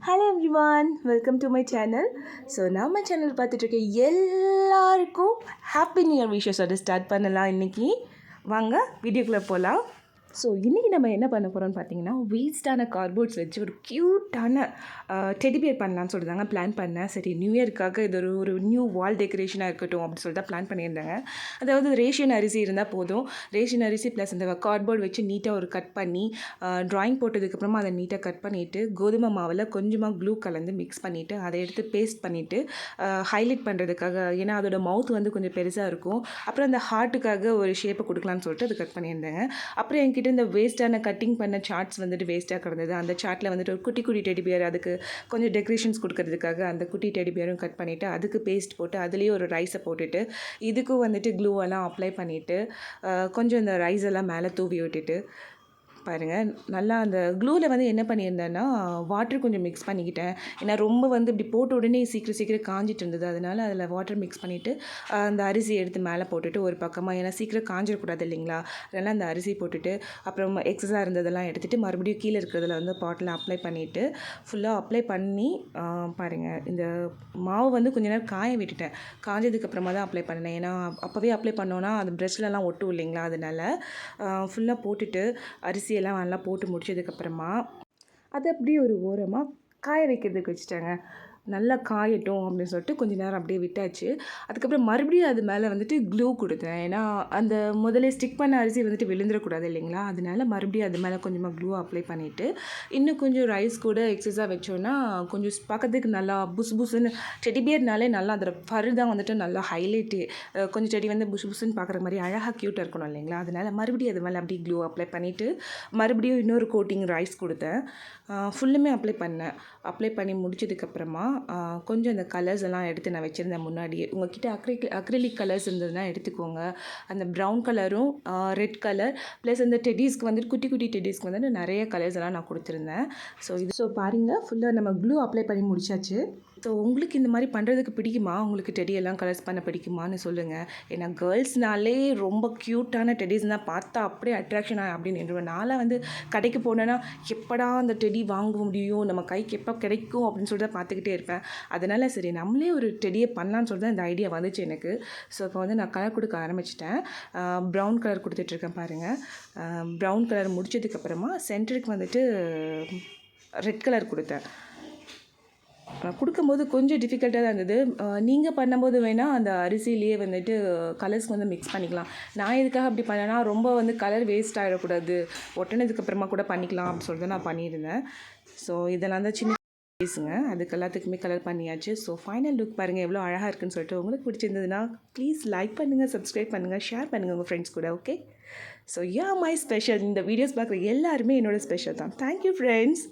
Hello everyone, welcome to my channel. So நம்ம channel பார்த்துட்ருக்க எல்லாருக்கும் happy new year விஷஸோட start பண்ணலாம். இன்றைக்கி வாங்க வீடியோக்குள்ளே போகலாம். ஸோ இன்றைக்கி நம்ம என்ன பண்ண போகிறோம்னு பார்த்தீங்கன்னா, வேஸ்ட்டான கார்ட்போர்ட்ஸ் வச்சு ஒரு க்யூட்டான டெடிபியர் பண்ணலான்னு சொல்லிட்டாங்க. பிளான் பண்ணேன். சரி, நியூ இயர்க்காக இது ஒரு நியூ வால் டெக்கரேஷனாக இருக்கட்டும் அப்படின்னு சொல்லிட்டு பிளான் பண்ணியிருந்தாங்க. அதாவது ரேஷன் அரிசி இருந்தால் போதும். ரேஷன் அரிசி ப்ளஸ் இந்த கார்ட்போர்ட் வச்சு நீட்டாக ஒரு கட் பண்ணி ட்ராயிங் போட்டதுக்கப்புறமா அதை நீட்டாக கட் பண்ணிவிட்டு கோதுமை மாவில் கொஞ்சமாக க்ளூ கலந்து மிக்ஸ் பண்ணிவிட்டு அதை எடுத்து பேஸ்ட் பண்ணிவிட்டு ஹைலைட் பண்ணுறதுக்காக, ஏன்னா அதோட மவுத் வந்து கொஞ்சம் பெருசாக இருக்கும். அப்புறம் அந்த ஹார்ட்டுக்காக ஒரு ஷேப்பை கொடுக்கலான்னு சொல்லிட்டு அது கட் பண்ணியிருந்தாங்க. அப்புறம் என்கிட்ட இந்த வேஸ்ட்டான கட்டிங் பண்ண சார்ட்ஸ் வந்துட்டு வேஸ்ட்டாக கிடந்தது. அந்த சார்ட்டில் வந்துட்டு ஒரு குட்டி குட்டி டெடிபியர், அதுக்கு கொஞ்சம் டெக்கரேஷன்ஸ் கொடுக்கறதுக்காக அந்த குட்டி டெடிபியரும் கட் பண்ணிவிட்டு அதுக்கு பேஸ்ட் போட்டு அதுலேயே ஒரு ரைஸை போட்டுட்டு இதுக்கும் வந்துட்டு க்ளூவெல்லாம் அப்ளை பண்ணிவிட்டு கொஞ்சம் இந்த ரைஸ் எல்லாம் மேலே தூவி விட்டுட்டு பாருங்கள், நல்லா அந்த க்ளூவில் வந்து என்ன பண்ணியிருந்தேன்னா வாட்டர் கொஞ்சம் மிக்ஸ் பண்ணிக்கிட்டேன். ஏன்னா ரொம்ப வந்து இப்படி போட்ட உடனே சீக்கிரம் காஞ்சிட்டு இருந்தது. அதனால் அதில் வாட்டர் மிக்ஸ் பண்ணிவிட்டு அந்த அரிசி எடுத்து மேலே போட்டுட்டு ஒரு பக்கமாக, ஏன்னா சீக்கிரம் காஞ்சிடக்கூடாது இல்லைங்களா, அதனால் அந்த அரிசி போட்டுட்டு அப்புறம் எக்ஸஸாக இருந்ததெல்லாம் எடுத்துகிட்டு மறுபடியும் கீழே இருக்கிறதுல வந்து பாட்டில் அப்ளை பண்ணிவிட்டு ஃபுல்லாக அப்ளை பண்ணி பாருங்கள், இந்த மாவு வந்து கொஞ்ச நேரம் காய விட்டுட்டேன். காஞ்சதுக்கப்புறமா தான் அப்ளை பண்ணினேன். ஏன்னா அப்போவே அப்ளை பண்ணோன்னா அது ப்ரெஷ்லலாம் ஒட்டும் இல்லைங்களா, அதனால் ஃபுல்லாக போட்டுட்டு அரிசியெல்லாம் நல்லா போட்டு முடிச்சதுக்கப்புறமா அதை அப்படியே ஒரு ஓரமாக காய வைக்கிறதுக்கு வச்சுட்டாங்க. நல்லா காயட்டும் அப்படின்னு சொல்லிட்டு கொஞ்சம் நேரம் அப்படியே விட்டாச்சு. அதுக்கப்புறம் மறுபடியும் அது மேலே வந்துட்டு க்ளூ கொடுத்தேன். ஏன்னா அந்த முதல்ல ஸ்டிக் பண்ண அரிசி வந்துட்டு விழுந்துடக்கூடாது இல்லைங்களா, அதனால மறுபடியும் அது மேலே கொஞ்சமாக க்ளூ அப்ளை பண்ணிவிட்டு இன்னும் கொஞ்சம் ரைஸ் கூட எக்ஸஸாக வச்சோன்னா கொஞ்சம் பார்க்கறதுக்கு நல்லா புஸ்ன்னு டெடிபியர்னாலே நல்லா அதோட ஃபர் தான் வந்துட்டு நல்லா ஹைலைட்டு. கொஞ்சம் செடி வந்து புஸ்ன்னு பார்க்குற மாதிரி அழகாக க்யூட்டாக இருக்கணும் இல்லைங்களா, அதனால் மறுபடியும் அது மேலே அப்படியே க்ளூ அப்ளை பண்ணிவிட்டு மறுபடியும் இன்னொரு கோட்டிங் ரைஸ் கொடுத்தேன். ஃபுல்லுமே அப்ளை பண்ணி முடிச்சதுக்கப்புறமா கொஞ்சம் இந்த கலர்ஸ் எல்லாம் எடுத்து நான் வச்சுருந்தேன் முன்னாடியே. உங்கள்கிட்ட அக்ரிலிக் கலர்ஸ் இருந்ததுன்னா எடுத்துக்கோங்க. அந்த ப்ரௌன் கலரும் ரெட் கலர் ப்ளஸ் அந்த டெடிஸ்க்கு வந்துட்டு குட்டி குட்டி டெடிஸ்க்கு வந்துட்டு நிறைய கலர்ஸ் எல்லாம் நான் கொடுத்துருந்தேன். ஸோ பாருங்கள், ஃபுல்லாக நம்ம க்ளூ அப்ளை பண்ணி முடிச்சாச்சு. ஸோ உங்களுக்கு இந்த மாதிரி பண்ணுறதுக்கு பிடிக்குமா? உங்களுக்கு டெடியெல்லாம் கலர்ஸ் பண்ண பிடிக்குமான்னு சொல்லுங்கள். ஏன்னா கேர்ள்ஸ்னாலே ரொம்ப க்யூட்டான டெடிஸ்னால் பார்த்தா அப்படியே அட்ராக்ஷனாக அப்படின்னு நின்றுவேன். நான்லாம் வந்து கடைக்கு போனேன்னா எப்படா அந்த டெடி வாங்க முடியும், நம்ம கைக்கு எப்போ கிடைக்கும் அப்படின்னு சொல்லிட்டு பார்த்துக்கிட்டே இருப்பேன். அதனால் சரி நம்மளே ஒரு டெடியை பண்ணலான்னு சொல்லிட்டு தான் இந்த ஐடியா வந்துச்சு எனக்கு. ஸோ இப்போ வந்து நான் கலர் கொடுக்க ஆரம்பிச்சிட்டேன். ப்ரௌன் கலர் கொடுத்துட்ருக்கேன் பாருங்கள். ப்ரௌன் கலர் முடிச்சதுக்கப்புறமா சென்டருக்கு வந்துட்டு ரெட் கலர் கொடுத்தேன். கொடுக்கும்போது கொஞ்சம் டிஃபிகல்ட்டாக தான் இருந்தது. நீங்கள் பண்ணும்போது வேணால் அந்த அரிசிலேயே வந்துட்டு கலர்ஸ் வந்து மிக்ஸ் பண்ணிக்கலாம். நான் எதுக்காக அப்படி பண்ணேன்னா, ரொம்ப வந்து கலர் வேஸ்ட் ஆகிடக்கூடாது, ஒட்டினதுக்கப்புறமா கூட பண்ணிக்கலாம் அப்படின்னு சொல்லிட்டு நான் பண்ணியிருந்தேன். ஸோ இதெல்லாம் தான் சின்ன பேசுங்க, அதுக்கு எல்லாத்துக்குமே கலர் பண்ணியாச்சு. ஸோ ஃபைனல் லுக் பாருங்கள் எவ்வளோ அழகாக இருக்குன்னு சொல்லிட்டு. உங்களுக்கு பிடிச்சிருந்ததுன்னா ப்ளீஸ் லைக் பண்ணுங்கள், சப்ஸ்கிரைப் பண்ணுங்கள், ஷேர் பண்ணுங்கள் உங்கள் ஃப்ரெண்ட்ஸ் கூட. Okay, so my special. இந்த வீடியோஸ் பார்க்குற எல்லாருமே என்னோடய ஸ்பெஷல் தான். Thank you friends.